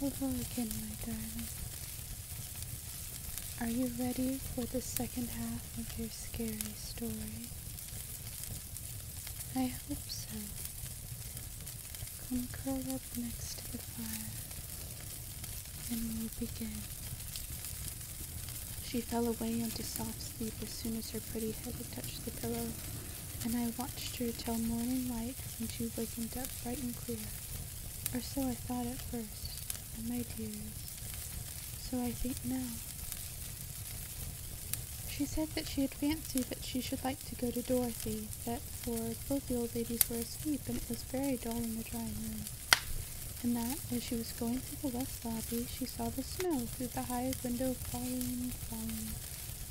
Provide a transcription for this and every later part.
Hello again, my darling. Are you ready for the second half of your scary story? I hope so. Come curl up next to the fire, and we'll begin. She fell away into soft sleep as soon as her pretty head had touched the pillow, and I watched her till morning light when she wakened up bright and clear. Or so I thought at first, and my dears, so I think now. She said that she had fancied that she should like to go to Dorothy, for both the old ladies were asleep and it was very dull in the drawing room, and that as she was going through the west lobby she saw the snow through the high window falling,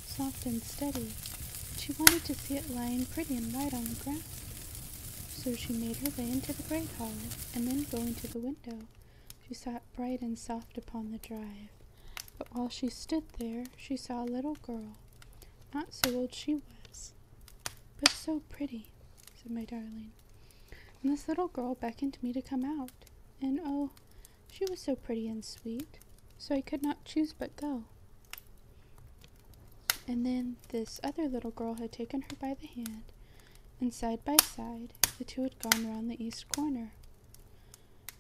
soft and steady, and she wanted to see it lying pretty and white on the ground. So she made her way into the great hall, and then going to the window, she saw it bright and soft upon the drive. But while she stood there, she saw a little girl, not so old she was, but so pretty, said my darling. And this little girl beckoned me to come out, and oh, she was so pretty and sweet, so I could not choose but go. And then this other little girl had taken her by the hand, and side by side, the two had gone round the east corner.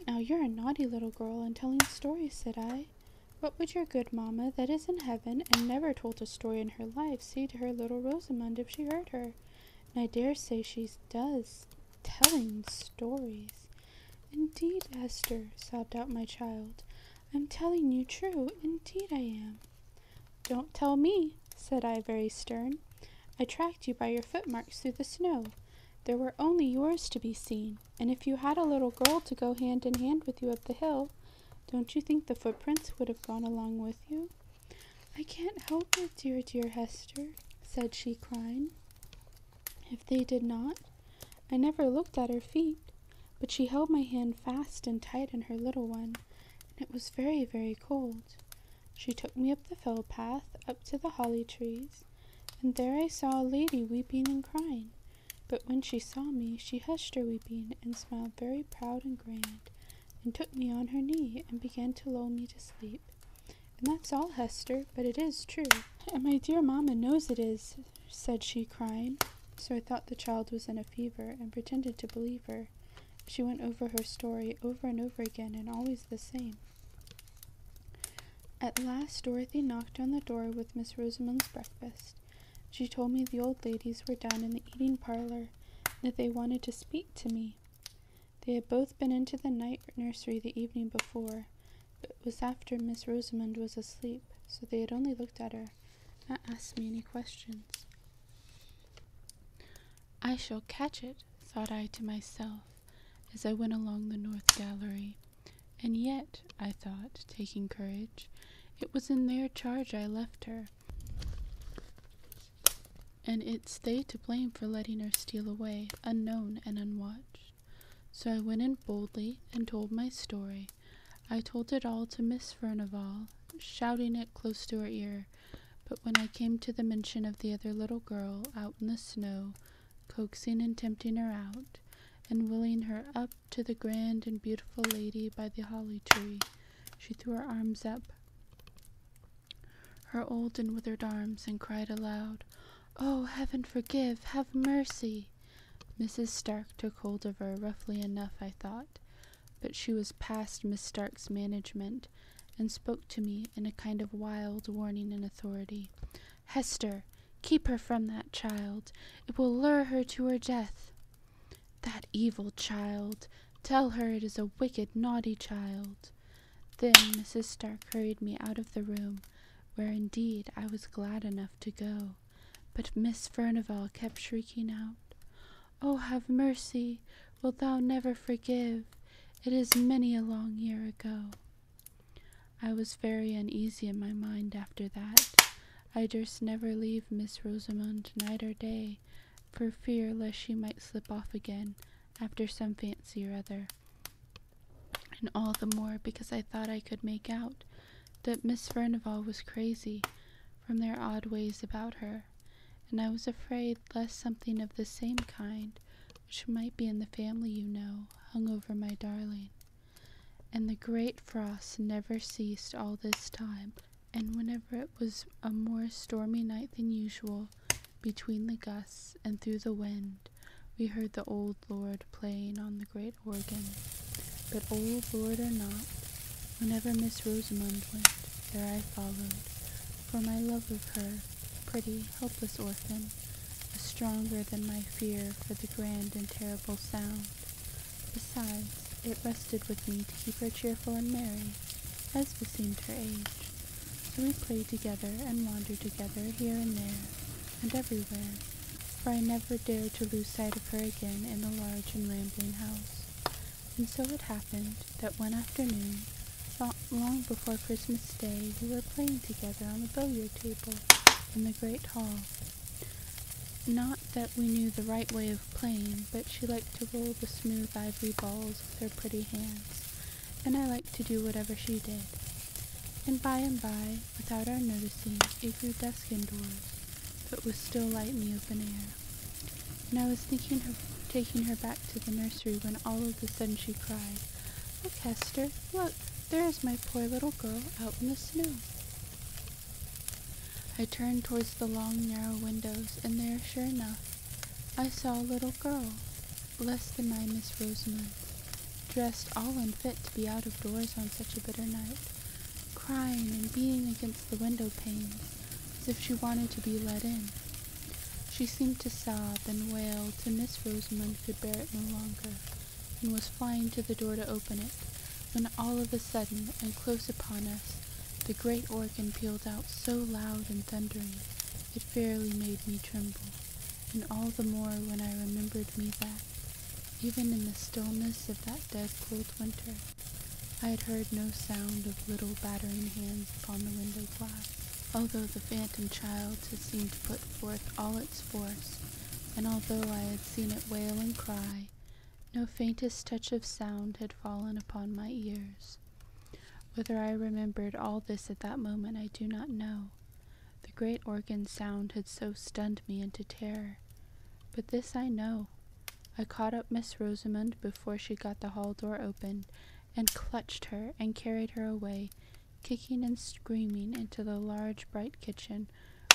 Now you're a naughty little girl and telling stories, said I. What would your good mamma, that is in heaven, and never told a story in her life, say to her little Rosamond if she heard her? And I dare say she does, telling stories. Indeed, Esther, sobbed out my child, I'm telling you true, indeed I am. Don't tell me, said I, very stern. I tracked you by your footmarks through the snow. There were only yours to be seen, and if you had a little girl to go hand in hand with you up the hill, don't you think the footprints would have gone along with you? I can't help it, dear, dear Hester, said she, crying. If they did not, I never looked at her feet, but she held my hand fast and tight in her little one, and it was very, very cold. She took me up the fell path, up to the holly trees, and there I saw a lady weeping and crying. But when she saw me, she hushed her weeping, and smiled very proud and grand, and took me on her knee, and began to lull me to sleep. And that's all, Hester, but it is true. And my dear mamma knows it is, said she, crying. So I thought the child was in a fever, and pretended to believe her. She went over her story over and over again, and always the same. At last Dorothy knocked on the door with Miss Rosamond's breakfast. She told me the old ladies were down in the eating parlor, and that they wanted to speak to me. They had both been into the night nursery the evening before, but it was after Miss Rosamond was asleep, so they had only looked at her, not asked me any questions. I shall catch it, thought I to myself, as I went along the north gallery. And yet, I thought, taking courage, it was in their charge I left her, and it's they to blame for letting her steal away, unknown and unwatched. So I went in boldly and told my story. I told it all to Miss Furnivall, shouting it close to her ear, but when I came to the mention of the other little girl out in the snow, coaxing and tempting her out, and willing her up to the grand and beautiful lady by the holly tree, she threw her arms up, her old and withered arms, and cried aloud, "Oh, heaven forgive, have mercy!" Mrs. Stark took hold of her, roughly enough, I thought, but she was past Miss Stark's management, and spoke to me in a kind of wild warning and authority. "Hester, keep her from that child. It will lure her to her death. That evil child! Tell her it is a wicked, naughty child." Then Mrs. Stark hurried me out of the room, where indeed I was glad enough to go. But Miss Furnivall kept shrieking out, "Oh, have mercy! Wilt thou never forgive? It is many a long year ago." I was very uneasy in my mind after that. I durst never leave Miss Rosamond night or day, for fear lest she might slip off again after some fancy or other, and all the more because I thought I could make out that Miss Furnivall was crazy from their odd ways about her, and I was afraid lest something of the same kind, which might be in the family, hung over my darling. And the great frost never ceased all this time, and whenever it was a more stormy night than usual, between the gusts and through the wind, we heard the old lord playing on the great organ. But old lord or not, whenever Miss Rosamond went, there I followed, for my love of her, pretty, helpless orphan, was stronger than my fear for the grand and terrible sound. Besides, it rested with me to keep her cheerful and merry, as beseemed her age. So we played together and wandered together here and there, and everywhere, for I never dared to lose sight of her again in the large and rambling house. And so it happened that one afternoon, not long before Christmas Day, we were playing together on the billiard table in the great hall. Not that we knew the right way of playing, but she liked to roll the smooth ivory balls with her pretty hands, and I liked to do whatever she did. And by, without our noticing, it grew dusk indoors, but was still light in the open air. And I was thinking of taking her back to the nursery when all of a sudden she cried, "Look, Hester, look, there is my poor little girl out in the snow." I turned towards the long, narrow windows, and there, sure enough, I saw a little girl, less than my Miss Rosamond, dressed all unfit to be out of doors on such a bitter night, crying and beating against the window panes, as if she wanted to be let in. She seemed to sob and wail till Miss Rosamond could bear it no longer, and was flying to the door to open it, when all of a sudden, and close upon us, the great organ pealed out so loud and thundering, it fairly made me tremble, and all the more when I remembered me that, even in the stillness of that dead cold winter, I had heard no sound of little battering hands upon the window glass, although the phantom child had seemed to put forth all its force, and although I had seen it wail and cry, no faintest touch of sound had fallen upon my ears. Whether I remembered all this at that moment I do not know. The great organ sound had so stunned me into terror. But this I know. I caught up Miss Rosamond before she got the hall door opened, and clutched her and carried her away, kicking and screaming, into the large bright kitchen,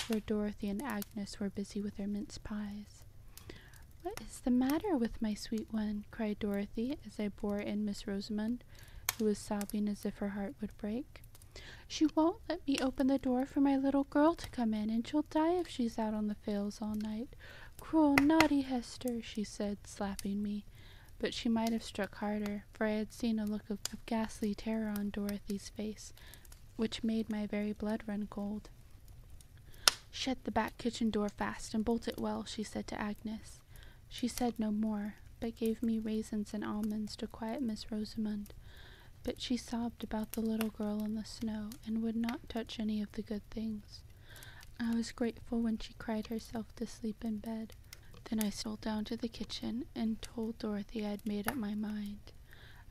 where Dorothy and Agnes were busy with their mince pies. "What is the matter with my sweet one?" cried Dorothy, as I bore in Miss Rosamond, who was sobbing as if her heart would break. "She won't let me open the door for my little girl to come in, and she'll die if she's out on the fields all night. Cruel, naughty Hester," she said, slapping me, but she might have struck harder, for I had seen a look of ghastly terror on Dorothy's face, which made my very blood run cold. "Shut the back kitchen door fast, and bolt it well," she said to Agnes. She said no more, but gave me raisins and almonds to quiet Miss Rosamond. But she sobbed about the little girl in the snow, and would not touch any of the good things. I was grateful when she cried herself to sleep in bed. Then I stole down to the kitchen, and told Dorothy I had made up my mind.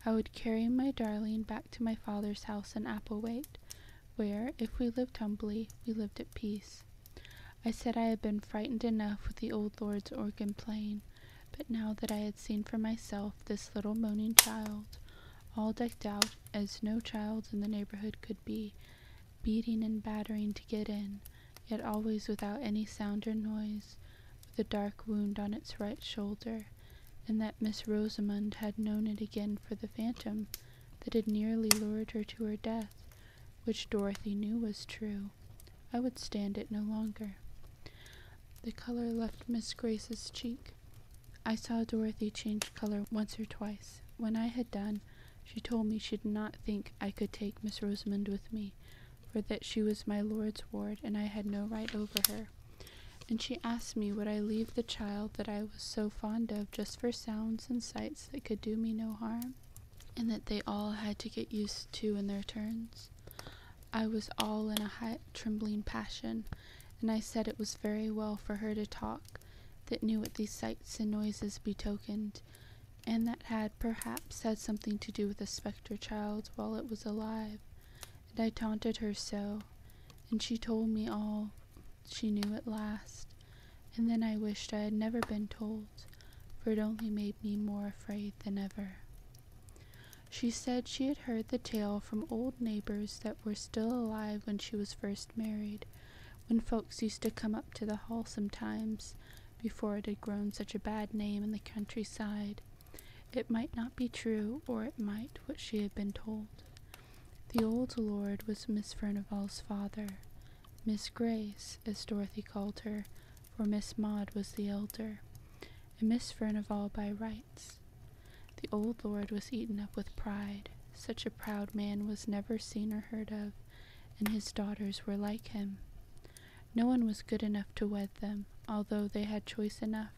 I would carry my darling back to my father's house in Applewaite, where, if we lived humbly, we lived at peace. I said I had been frightened enough with the old lord's organ playing, but now that I had seen for myself this little moaning child, all decked out as no child in the neighborhood could be, beating and battering to get in, yet always without any sound or noise, with a dark wound on its right shoulder, and that Miss Rosamond had known it again for the phantom that had nearly lured her to her death, which Dorothy knew was true, I would stand it no longer. The color left Miss Grace's cheek. I saw Dorothy change color once or twice. When I had done, she told me she did not think I could take Miss Rosamond with me, for that she was my lord's ward, and I had no right over her. And she asked me would I leave the child that I was so fond of just for sounds and sights that could do me no harm, and that they all had to get used to in their turns. I was all in a hot, trembling passion, and I said it was very well for her to talk, that knew what these sights and noises betokened, and that had perhaps had something to do with the spectre child while it was alive, and I taunted her so, and she told me all she knew at last, and then I wished I had never been told, for it only made me more afraid than ever. She said she had heard the tale from old neighbors that were still alive when she was first married, when folks used to come up to the hall sometimes, before it had grown such a bad name in the countryside. It might not be true, or it might, what she had been told. The old lord was Miss Furnivall's father, Miss Grace, as Dorothy called her, for Miss Maud was the elder, and Miss Furnivall by rights. The old lord was eaten up with pride. Such a proud man was never seen or heard of, and his daughters were like him. No one was good enough to wed them, although they had choice enough,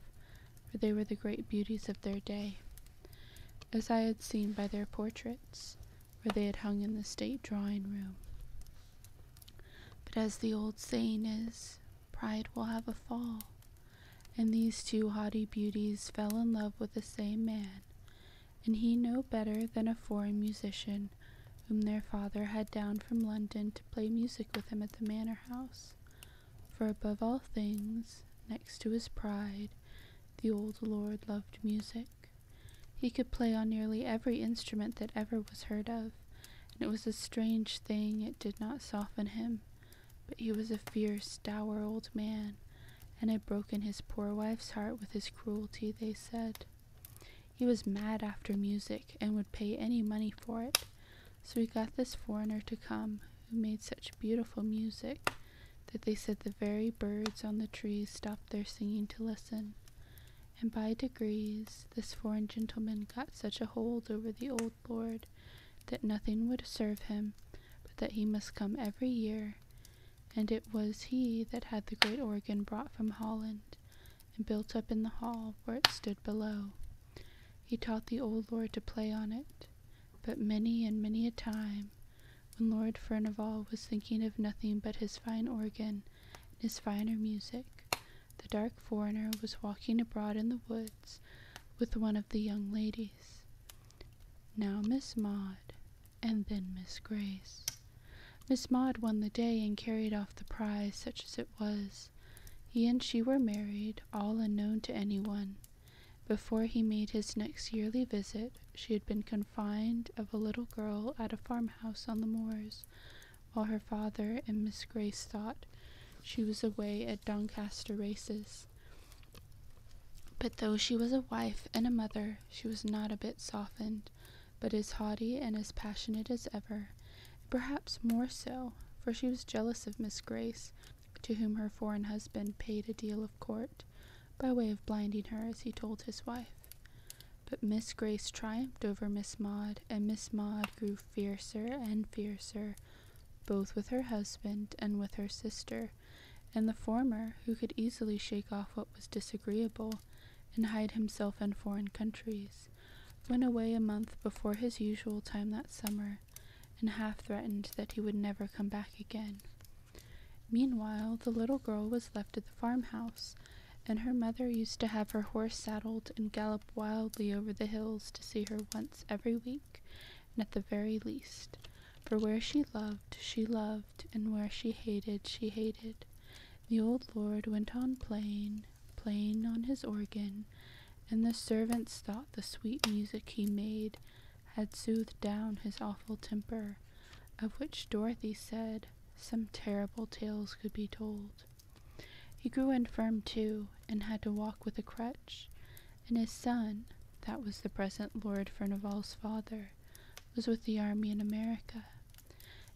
for they were the great beauties of their day, as I had seen by their portraits, where they had hung in the state drawing-room. But as the old saying is, pride will have a fall, and these two haughty beauties fell in love with the same man, and he no better than a foreign musician, whom their father had down from London to play music with him at the manor house. For above all things, next to his pride, the old lord loved music. He could play on nearly every instrument that ever was heard of, and it was a strange thing it did not soften him, but he was a fierce, dour old man, and had broken his poor wife's heart with his cruelty, they said. He was mad after music, and would pay any money for it, so he got this foreigner to come, who made such beautiful music that they said the very birds on the trees stopped their singing to listen. And by degrees this foreign gentleman got such a hold over the old lord that nothing would serve him but that he must come every year, and it was he that had the great organ brought from Holland, and built up in the hall where it stood below. He taught the old lord to play on it, but many and many a time, when Lord Furnivall was thinking of nothing but his fine organ and his finer music, the dark foreigner was walking abroad in the woods with one of the young ladies, now Miss Maud, and then Miss Grace. Miss Maud won the day and carried off the prize, such as it was. He and she were married, all unknown to anyone. Before he made his next yearly visit, she had been confined of a little girl at a farmhouse on the moors, while her father and Miss Grace thought she was away at Doncaster races. But though she was a wife and a mother, she was not a bit softened, but as haughty and as passionate as ever, perhaps more so, for she was jealous of Miss Grace, to whom her foreign husband paid a deal of court, by way of blinding her, as he told his wife. But Miss Grace triumphed over Miss Maud, and Miss Maud grew fiercer and fiercer, both with her husband and with her sister, and the former, who could easily shake off what was disagreeable, and hide himself in foreign countries, went away a month before his usual time that summer, and half threatened that he would never come back again. Meanwhile, the little girl was left at the farmhouse, and her mother used to have her horse saddled and gallop wildly over the hills to see her once every week, and at the very least, for where she loved, and where she hated. The old lord went on playing on his organ, and the servants thought the sweet music he made had soothed down his awful temper, of which Dorothy said some terrible tales could be told. He grew infirm too, and had to walk with a crutch, and his son, that was the present Lord Furnivall's father, was with the army in America,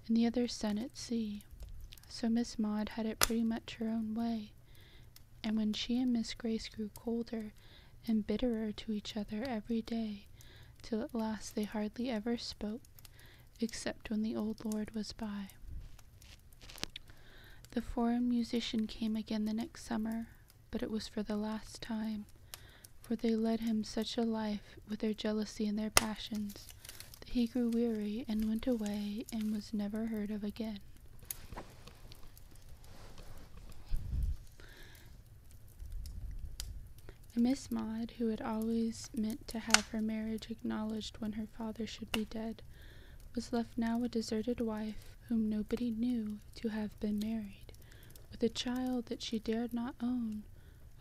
and the other son at sea, so Miss Maud had it pretty much her own way, and when she and Miss Grace grew colder and bitterer to each other every day, till at last they hardly ever spoke, except when the old lord was by. The foreign musician came again the next summer, but it was for the last time, for they led him such a life with their jealousy and their passions, that he grew weary and went away and was never heard of again. And Miss Maud, who had always meant to have her marriage acknowledged when her father should be dead, was left now a deserted wife, whom nobody knew to have been married, with a child that she dared not own,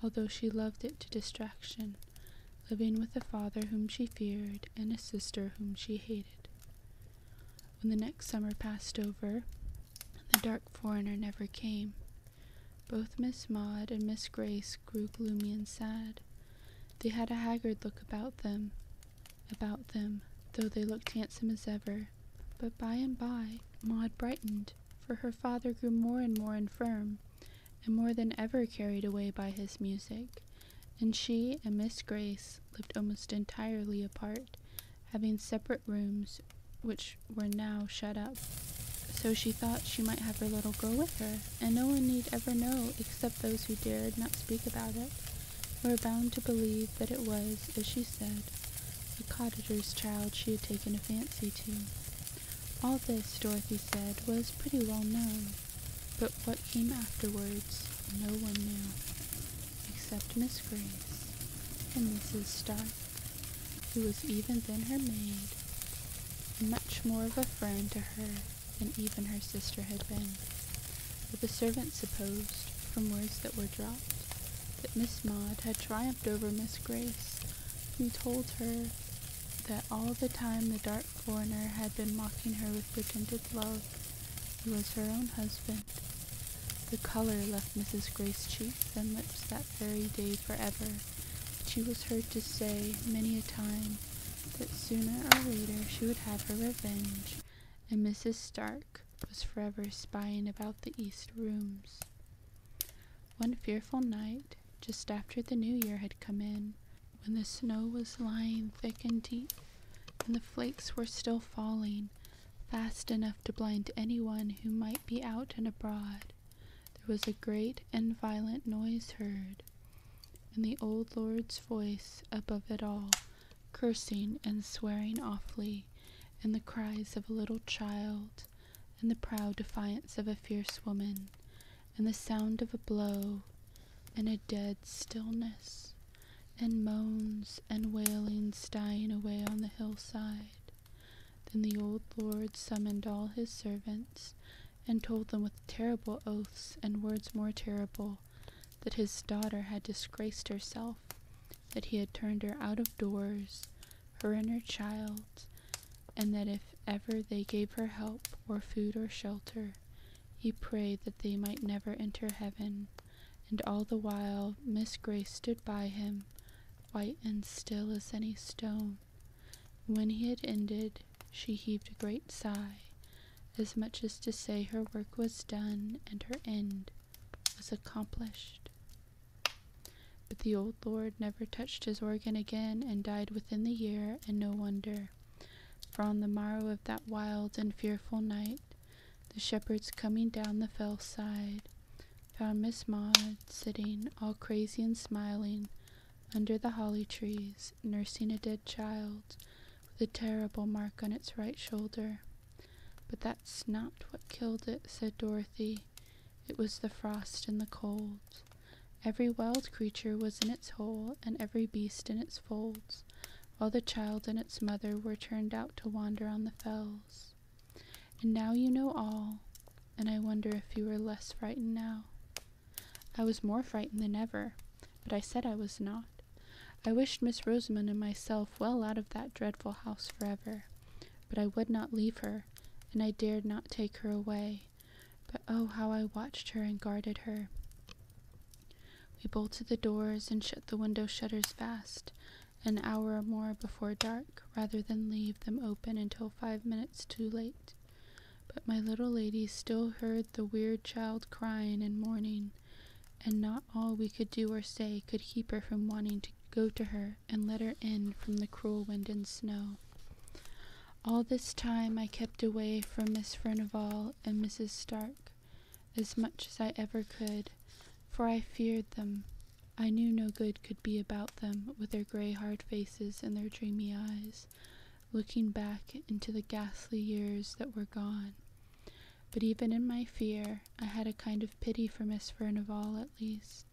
although she loved it to distraction, living with a father whom she feared and a sister whom she hated. When the next summer passed over, the dark foreigner never came. Both Miss Maud and Miss Grace grew gloomy and sad. They had a haggard look about them, though they looked handsome as ever. But by and by, Maud brightened, for her father grew more and more infirm, and more than ever carried away by his music, and she and Miss Grace lived almost entirely apart, having separate rooms which were now shut up. So she thought she might have her little girl with her, and no one need ever know except those who dared not speak about it, who were bound to believe that it was, as she said, a cottager's child she had taken a fancy to. All this, Dorothy said, was pretty well known, but what came afterwards no one knew, except Miss Grace and Mrs. Stark, who was even then her maid, and much more of a friend to her than even her sister had been. But the servants supposed, from words that were dropped, that Miss Maud had triumphed over Miss Grace, who told her that all the time the dark foreigner had been mocking her with pretended love, he was her own husband. The color left Mrs. Grace's cheeks and lips that very day forever. She was heard to say many a time that sooner or later she would have her revenge, and Mrs. Stark was forever spying about the east rooms. One fearful night, just after the new year had come in, when the snow was lying thick and deep, and the flakes were still falling, fast enough to blind anyone who might be out and abroad, there was a great and violent noise heard, and the old lord's voice above it all, cursing and swearing awfully, and the cries of a little child, and the proud defiance of a fierce woman, and the sound of a blow, and a dead stillness, and moans and wailings dying away on the hillside. Then the old lord summoned all his servants, and told them with terrible oaths and words more terrible, that his daughter had disgraced herself, that he had turned her out of doors, her and her child, and that if ever they gave her help, or food, or shelter, he prayed that they might never enter heaven. And all the while Miss Grace stood by him, white and still as any stone. When he had ended, she heaved a great sigh, as much as to say her work was done and her end was accomplished. But the old lord never touched his organ again, and died within the year, and no wonder. For on the morrow of that wild and fearful night, the shepherds coming down the fell side found Miss Maud sitting, all crazy and smiling, under the holly trees, nursing a dead child, with a terrible mark on its right shoulder. But that's not what killed it, said Dorothy. It was the frost and the cold. Every wild creature was in its hole, and every beast in its folds, while the child and its mother were turned out to wander on the fells. And now you know all, and I wonder if you are less frightened now. I was more frightened than ever, but I said I was not. I wished Miss Rosamond and myself well out of that dreadful house forever, but I would not leave her, and I dared not take her away. But oh, how I watched her and guarded her. We bolted the doors and shut the window shutters fast, an hour or more before dark, rather than leave them open until 5 minutes too late. But my little lady still heard the weird child crying and mourning, and not all we could do or say could keep her from wanting to go to her and let her in from the cruel wind and snow. All this time I kept away from Miss Furnivall and Mrs. Stark as much as I ever could, for I feared them. I knew no good could be about them, with their grey hard faces and their dreamy eyes, looking back into the ghastly years that were gone. But even in my fear, I had a kind of pity for Miss Furnivall at least.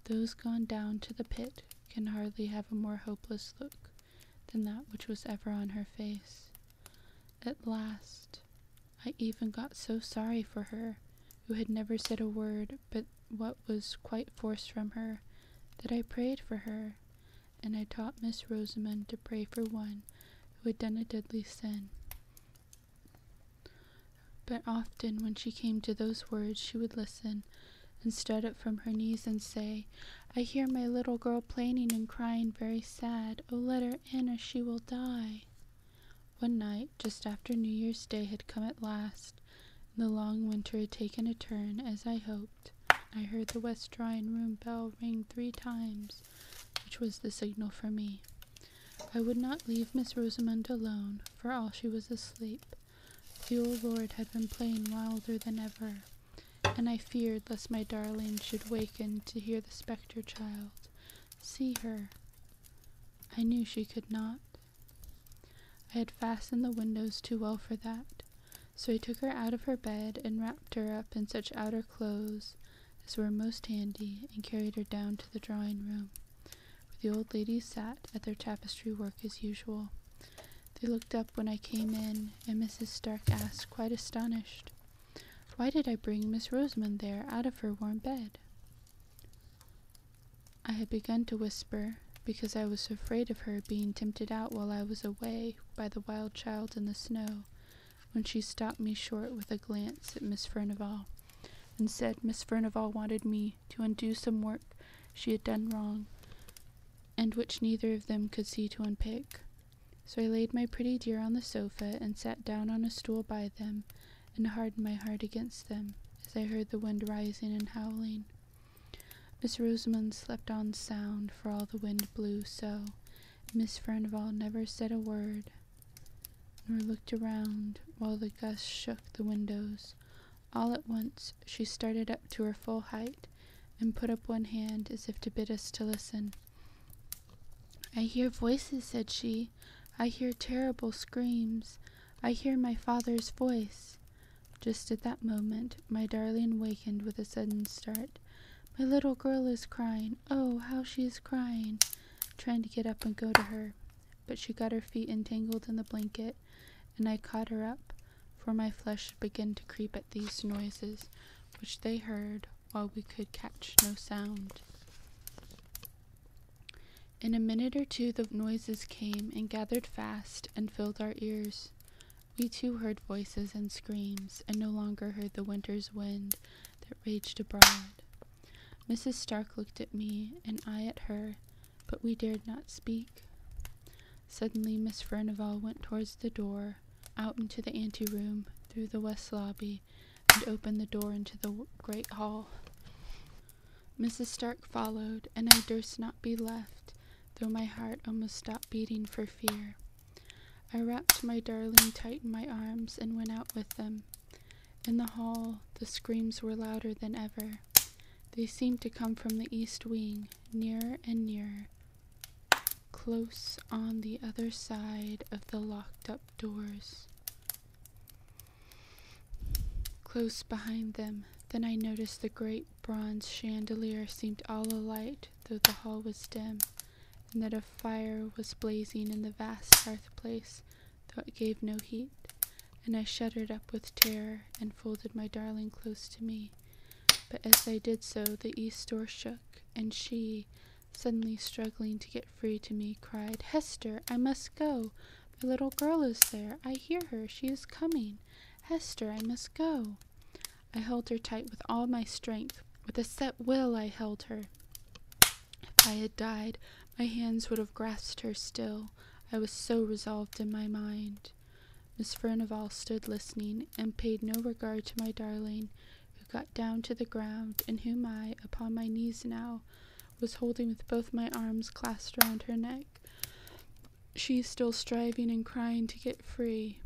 Those gone down to the pit can hardly have a more hopeless look than that which was ever on her face. At last, I even got so sorry for her, who had never said a word but what was quite forced from her, that I prayed for her, and I taught Miss Rosamond to pray for one who had done a deadly sin. But often when she came to those words, she would listen and start up from her knees and say, "I hear my little girl plaining and crying very sad. Oh, let her in or she will die." One night, just after New Year's Day had come at last, and the long winter had taken a turn, as I hoped, I heard the west drawing-room bell ring 3 times, which was the signal for me. I would not leave Miss Rosamond alone, for all she was asleep. The old lord had been playing wilder than ever, and I feared lest my darling should waken to hear the spectre child. See her. I knew she could not. I had fastened the windows too well for that, so I took her out of her bed and wrapped her up in such outer clothes as were most handy, and carried her down to the drawing-room, where the old ladies sat at their tapestry work as usual. They looked up when I came in, and Mrs. Stark asked, quite astonished, why did I bring Miss Rosamond there out of her warm bed? I had begun to whisper, because I was afraid of her being tempted out while I was away by the wild child in the snow, when she stopped me short with a glance at Miss Furnivall, and said Miss Furnivall wanted me to undo some work she had done wrong, and which neither of them could see to unpick. So I laid my pretty dear on the sofa, and sat down on a stool by them, and hardened my heart against them, as I heard the wind rising and howling. Miss Rosamond slept on sound, for all the wind blew so, and Miss Furnivall never said a word, nor looked around, while the gusts shook the windows. All at once she started up to her full height, and put up one hand as if to bid us to listen. "I hear voices," said she. "I hear terrible screams. I hear my father's voice." Just at that moment my darling wakened with a sudden start. "My little girl is crying. Oh, how she is crying!" Trying to get up and go to her, but she got her feet entangled in the blanket, and I caught her up, for my flesh began to creep at these noises, which they heard, while we could catch no sound. In a minute or two the noises came and gathered fast and filled our ears. We too heard voices and screams, and no longer heard the winter's wind that raged abroad. Mrs. Stark looked at me, and I at her, but we dared not speak. Suddenly Miss Furnivall went towards the door, out into the anteroom, through the west lobby, and opened the door into the great hall. Mrs. Stark followed, and I durst not be left, though my heart almost stopped beating for fear. I wrapped my darling tight in my arms, and went out with them. In the hall the screams were louder than ever. They seemed to come from the east wing, nearer and nearer, close on the other side of the locked-up doors. Close behind them, then I noticed the great bronze chandelier seemed all alight, though the hall was dim, and that a fire was blazing in the vast hearth-place, though it gave no heat, and I shuddered up with terror, and folded my darling close to me. But as I did so, the east door shook, and she, suddenly struggling to get free to me, cried, "Hester, I must go. My little girl is there. I hear her. She is coming. Hester, I must go." I held her tight with all my strength. With a set will I held her. If I had died, my hands would have grasped her still. I was so resolved in my mind. Miss Furnivall stood listening, and paid no regard to my darling, who got down to the ground, and whom I, upon my knees now, was holding with both my arms clasped round her neck, she still striving and crying to get free.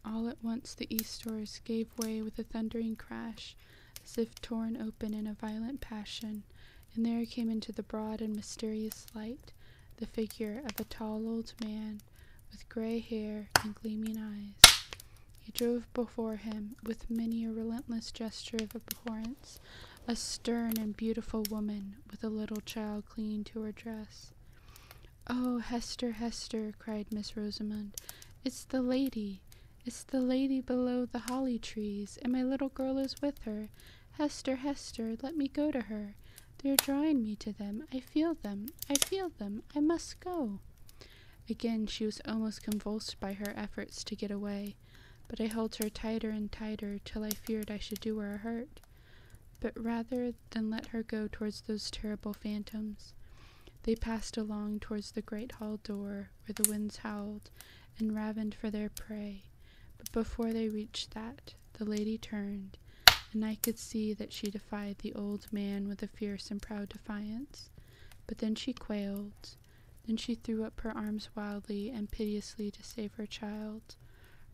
All at once the east doors gave way with a thundering crash, as if torn open in a violent passion, and there came into the broad and mysterious light the figure of a tall old man, with gray hair and gleaming eyes. He drove before him, with many a relentless gesture of abhorrence, a stern and beautiful woman, with a little child clinging to her dress. "Oh, Hester, Hester," cried Miss Rosamond, "it's the lady! It's the lady below the holly trees, and my little girl is with her. Hester, Hester, let me go to her. They're drawing me to them. I feel them. I feel them. I must go. Again she was almost convulsed by her efforts to get away, but I held her tighter and tighter till I feared I should do her a hurt. But rather than let her go towards those terrible phantoms, they passed along towards the great hall door, where the winds howled and ravened for their prey. But before they reached that, the lady turned, and I could see that she defied the old man with a fierce and proud defiance. But then she quailed. Then she threw up her arms wildly and piteously to save her child,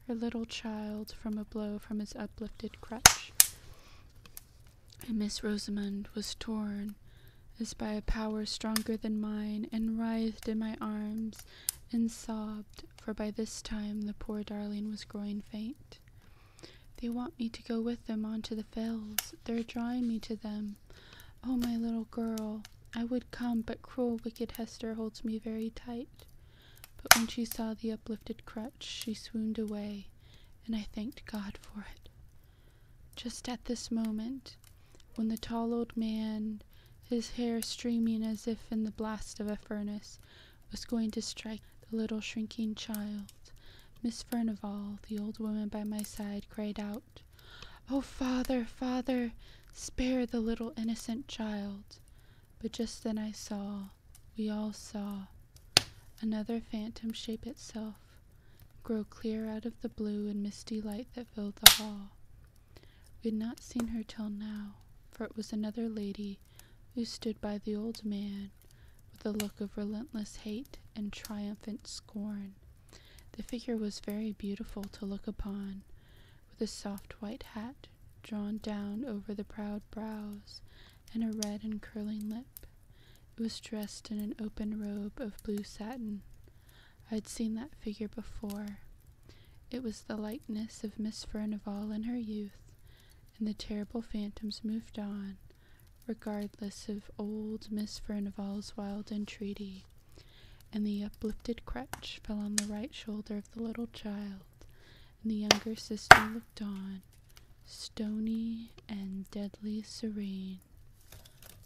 her little child, from a blow from his uplifted crutch. And Miss Rosamond was torn as by a power stronger than mine, and writhed in my arms and sobbed, for by this time the poor darling was growing faint. They want me to go with them on to the fells. They're drawing me to them. Oh, my little girl, I would come, but cruel, wicked Hester holds me very tight. But when she saw the uplifted crutch, she swooned away, and I thanked God for it. Just at this moment, when the tall old man, his hair streaming as if in the blast of a furnace, was going to strike the little shrinking child, Miss Furnivall, the old woman by my side, cried out, "Oh, father, father, spare the little innocent child!" But just then we all saw, another phantom shape itself, grow clear out of the blue and misty light that filled the hall. We had not seen her till now, for it was another lady who stood by the old man with a look of relentless hate and triumphant scorn. The figure was very beautiful to look upon, with a soft white hat drawn down over the proud brows, and a red and curling lip. It was dressed in an open robe of blue satin. I had seen that figure before. It was the likeness of Miss Furnivall in her youth, and the terrible phantoms moved on, regardless of old Miss Furnivall's wild entreaty, and the uplifted crutch fell on the right shoulder of the little child, and the younger sister looked on, stony and deadly serene.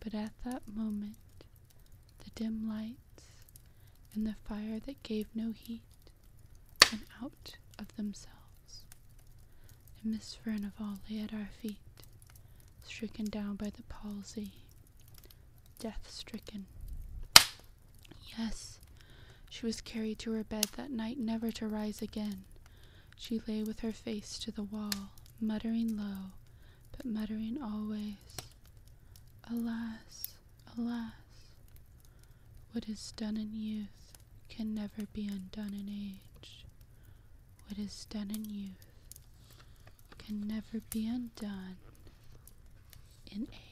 But at that moment, the dim lights and the fire that gave no heat went out of themselves, and Miss Furnivall lay at our feet, stricken down by the palsy, death-stricken. Yes, she was carried to her bed that night, never to rise again. She lay with her face to the wall, muttering low, but muttering always, "Alas, alas, what is done in youth can never be undone in age. What is done in youth can never be undone in age."